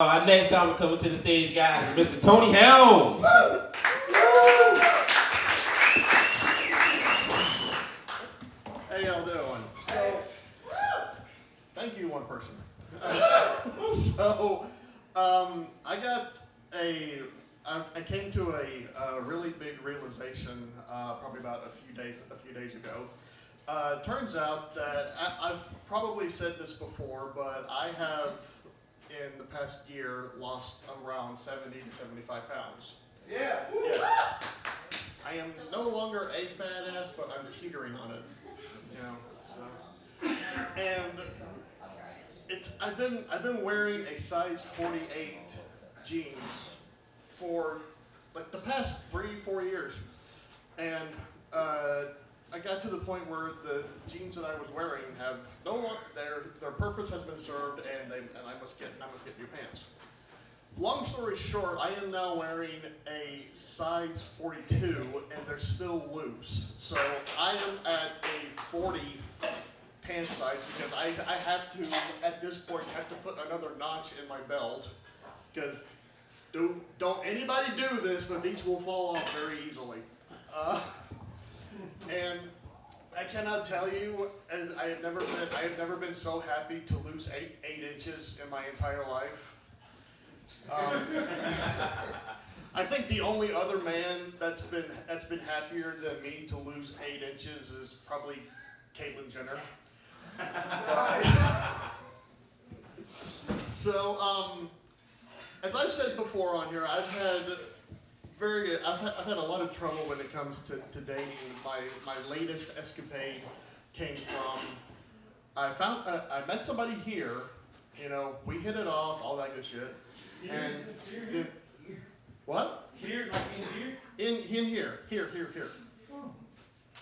Our next comic coming to the stage, guys, is Mr. Tony Helms. How y'all doing? So, thank you, one person. I came to a really big realization probably about a few days ago. Turns out that I've probably said this before, but I have in the past year lost around 70 to 75 pounds. Yeah. I am no longer a fat ass, but I'm teetering on it. You know, so. And I've been wearing a size 48 jeans for like the past 3-4 years, and I got to the point where the jeans that I was wearing have no longer their purpose has been served, and I must get new pants. Long story short, I am now wearing a size 42, and they're still loose. So I am at a 40 pant size because I have to, at this point, have to put another notch in my belt, because don't anybody do this, but these will fall off very easily. And I cannot tell you, and I have never been so happy to lose 8 inches in my entire life. I think the only other man that's been happier than me to lose 8 inches is probably Caitlyn Jenner. So, as I've said before on here, I've had a lot of trouble when it comes to dating. My latest escapade came from I met somebody here. You know, we hit it off, all that good shit. And what? Here, like in here? In here.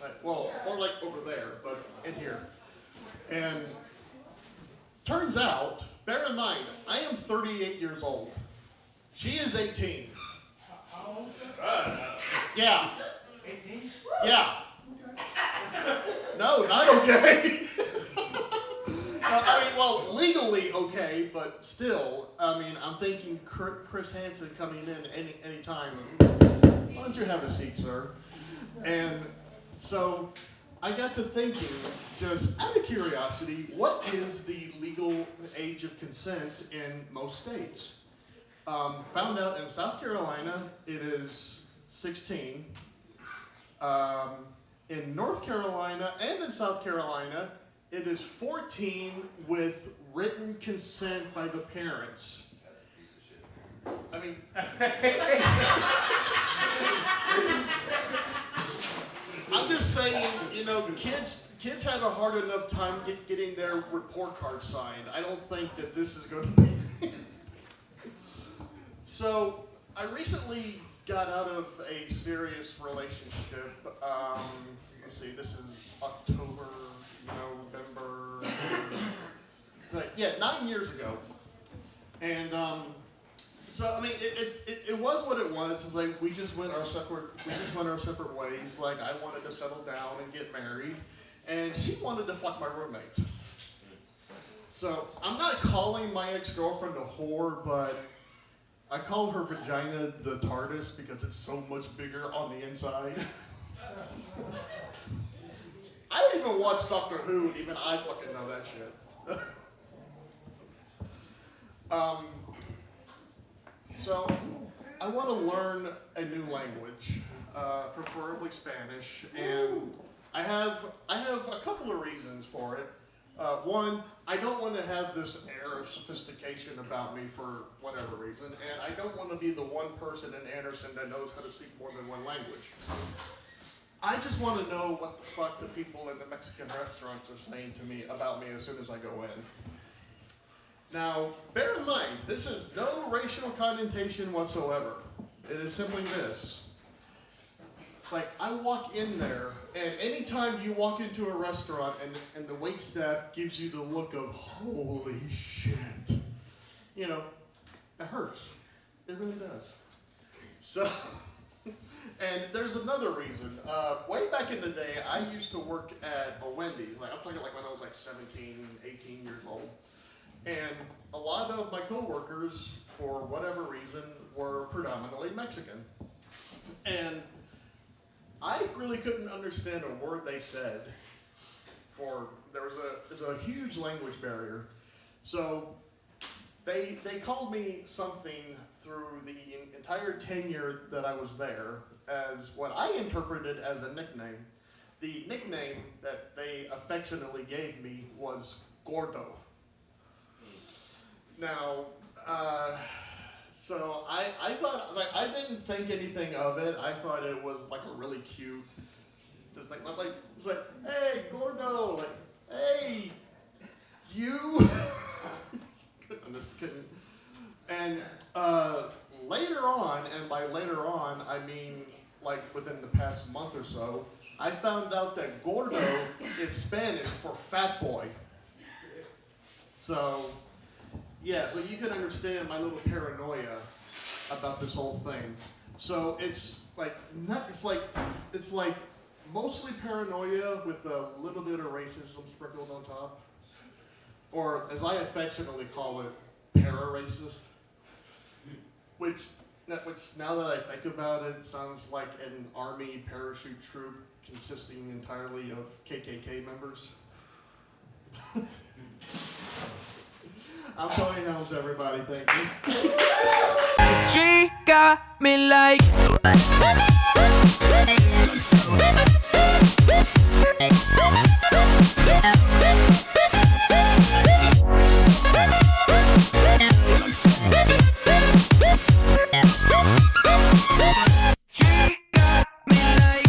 Right, well, more like over there, but in here. And turns out, bear in mind, I am 38 years old. She is 18. How old? Yeah. 18? Yeah. No, not okay. Well, legally okay, but still, I'm thinking Chris Hansen coming in any time. Why don't you have a seat, sir? And so I got to thinking, just out of curiosity, what is the legal age of consent in most states? Found out in South Carolina it is 16. In North Carolina and in South Carolina, it is 14 with written consent by the parents. I mean, I'm just saying, kids have a hard enough time getting their report card signed. I don't think that this is going to be. So, I recently got out of a serious relationship. Let's see, this is October, November, 9 years ago. And so it was what it was. It's like we just went our separate ways. Like I wanted to settle down and get married, and she wanted to fuck my roommate. So I'm not calling my ex-girlfriend a whore, but I call her vagina the TARDIS because it's so much bigger on the inside. I don't even watch Doctor Who, and even I fucking know that shit. So I want to learn a new language, preferably Spanish, and I have a couple of reasons for it. One, I don't want to have this air of sophistication about me for whatever reason, and I don't want to be the one person in Anderson that knows how to speak more than one language. I just want to know what the fuck the people in the Mexican restaurants are saying to me about me as soon as I go in. Now, bear in mind, this is no racial connotation whatsoever. It is simply this. Like, I walk in there, and anytime you walk into a restaurant and the waitstaff gives you the look of, holy shit, it hurts. It really does. So, and there's another reason. Way back in the day, I used to work at a Wendy's. Like, I'm talking like when I was like 17, 18 years old. And a lot of my coworkers for whatever reason, were predominantly Mexican. And I really couldn't understand a word they said. There's a huge language barrier. So they called me something through the entire tenure that I was there as what I interpreted as a nickname. The nickname that they affectionately gave me was Gordo. Now, so I thought, like, I didn't think anything of it. I thought it was like a really cute, just like it's like, hey, Gordo, like, hey, you. I'm just kidding. And later on, and by later on, I mean like within the past month or so, I found out that Gordo is Spanish for fat boy. So, yeah, so you can understand my little paranoia about this whole thing. So it's like mostly paranoia with a little bit of racism sprinkled on top, or as I affectionately call it, para-racist. Which now that I think about it, sounds like an army parachute troop consisting entirely of KKK members. I'm Tony Helms, everybody. Thank you. The street got me like